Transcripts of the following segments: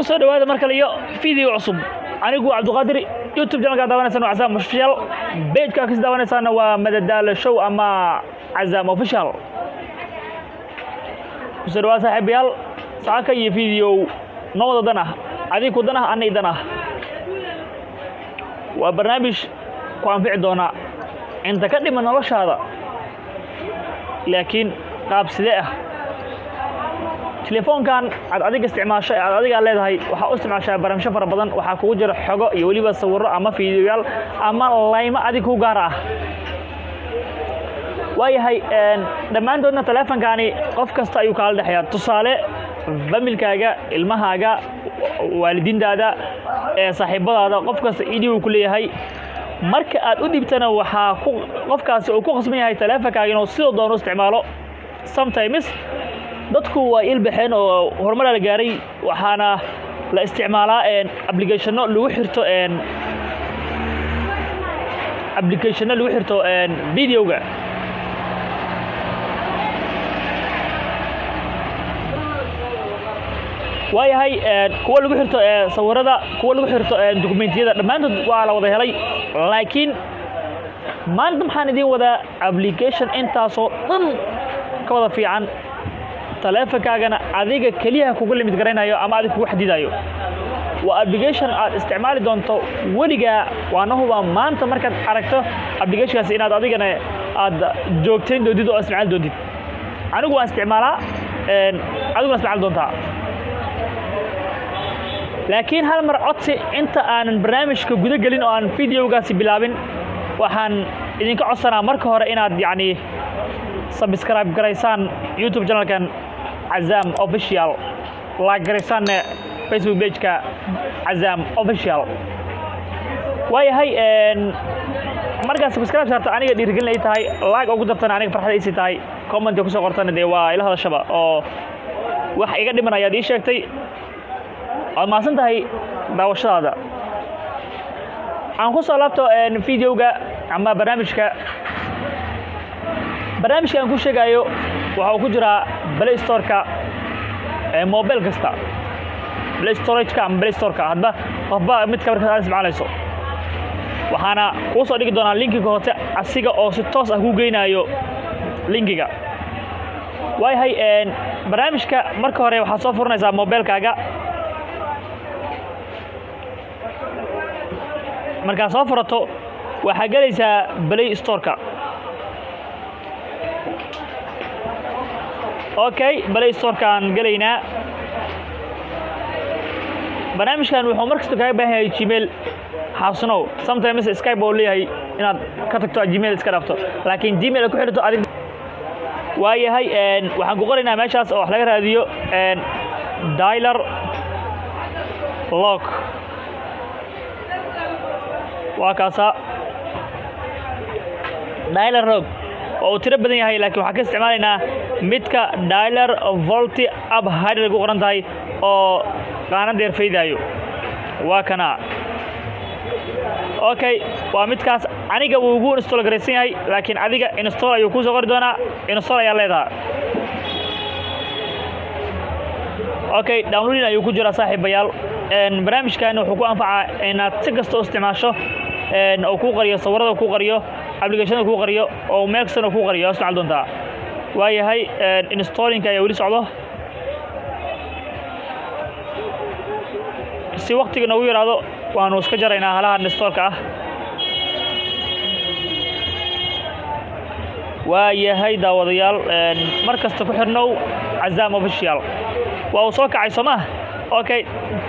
ku soo dhawaada mar kale iyo video cusub anigu Cabduqaadir YouTube channel ka daawanaysan waa Azam Official page ka daawanaysan waa madadaalo show ama Azam Official ku soo dhawaada saaxiibayaal saaka iyo video noo dana adigu dana anidana waa barnaamij ku anfici doona inta ka dhiman noloshaada laakiin qaab sidee ah telefoonkan aad adiga isticmaashay aad adiga leedahay waxa uu isticmaashaa barnaamijyo fara badan waxa kugu jira xogo iyo waliba sawirro ama fiidiyoyaal ama layma adiga ku gaar ah waayahay dhammaantoodna telefoonkaani qof kasta ayuu kala dhaxayaa tusaale familkaaga ilmahaaga waalidiintaada saaxiibadaada qof kasta idii uu ku leeyahay marka aad u dhibtana waxa qofkaasi uu ku qasban yahay telefoonkaga inuu sidoo doono isticmaalo sometimes dadku waa ilbaxeen oo horumar la gaaray waxaana la isticmaalaa applicationo lagu xirto videoga waayahay kuwa lagu xirto sawirada kuwa lagu xirto dokumentiyada dhammaantood waa la wada helay laakiin maanta maxaan idin wadaa application intaasoo dhan ka wada fiican telefoonkaagana adiga kaliya kugu limit garanayo ama adiga kugu xadidayo waa application aad isticmaali doonto waliga waana huba maanta markaad aragto applicationkaas inaad adigana aad joogteen doodid oo isticmaal doodid anigu waan isticmaalaa adiguna isticmaal doontaa laakiin hal mar codsi inta aanan barnaamijka guda gelin oo aan videogaasi bilaabin waxaan idinka codsanaa marka hore inaad yacni subscribe garaysaan YouTube channelkan Azam Official like garaysaan Facebook page-ka Azam Official waayahay markaad subscribe saarto aniga dhiirigelin ay tahay like ugu dartana aniga farxad ay tahay comment ku soo qortana de waa ila hadashaba oo wax iga dhiman ayaad ii sheegtay aad maasan tahay daawashadaada aan ku soo laabto videoga ama barnaamijkan ku sheegayo waxa uu ku jira Play Store-ka mobile kasta Play Storage-ka ama Play Store-ka hadba qofba mid ka markaa isticmaalayso waxaana ku soo dhigi doonaa linkiga hoose asiga oo si toos ah ku geynayo linkiga waayahay barnaamijka marka hore waxaad soo furanaysaa mobile-kaaga marka soo furato waxa galaysaa Play Store-ka okay Play Store-kan galaynaa barnaamijkan wuxuu markasta kaga baahan yahay Gmail xasano sometimes Skype oo leeyahay inaad ka tagto Gmail iska dhaafto laakiin Gmail ku xirto adig waayahay waxaan ku qoraynaa meeshaas oo wax laga raadiyo dialer lock waa kaasa dialer lock oo tiro badan yahay laakiin waxa ka isticmaalaynaa midka dialer volti up high lagu qoran tahay oo qaanadeer faydayo waa kana okay waa midkaas aniga uu ugu install gareysan yahay laakiin adiga install ayuu ku soo qori doonaa install ayaa leedahay okay downloading ayuu ku jira saaxiibayaal barnaamijkan wuxuu ku anfacaa inaad si kasta u isticmaasho oo ku qariyo sawirada ku qariyo application ku qariyo oo meel kasta ku qariyo isticmaal doontaa waayahay installing ayaa wali socdo si waqtiga nagu yiraahdo waanu iska jaraynaa halaha installka ah waayahay daawadayaal markasta ku xirnow Azam Official waa uu soo kacay Soomaa okay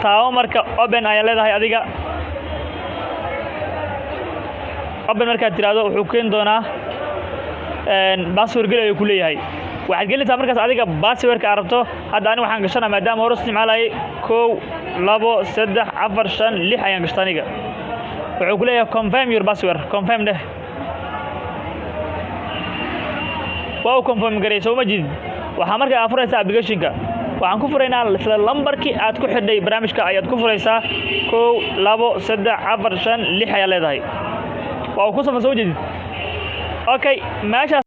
taawo marka open ayaa leedahay adiga open marka tiraado wuxuu keen doonaa password gal ayuu ku leeyahay waxaad gelinaysaa markaas adiga password-ka arabto hadda aniga waxaan gashanaa maadaama hore isticmaalay 1 2 3 4 5 6 ayaan gashtay aniga wuxuu ku leeyahay confirm your password confirm deh waa uu confirm gareeyay soo ma jid waxa markaa afuraysaa application-ka waxaan ku furaynaa isla lambarkii aad ku xidhay barnaamijka ayaad ku furaysaa 1 2 3 4 5 6 ayaa leedahay waa uu ku soo jeedid okay meesha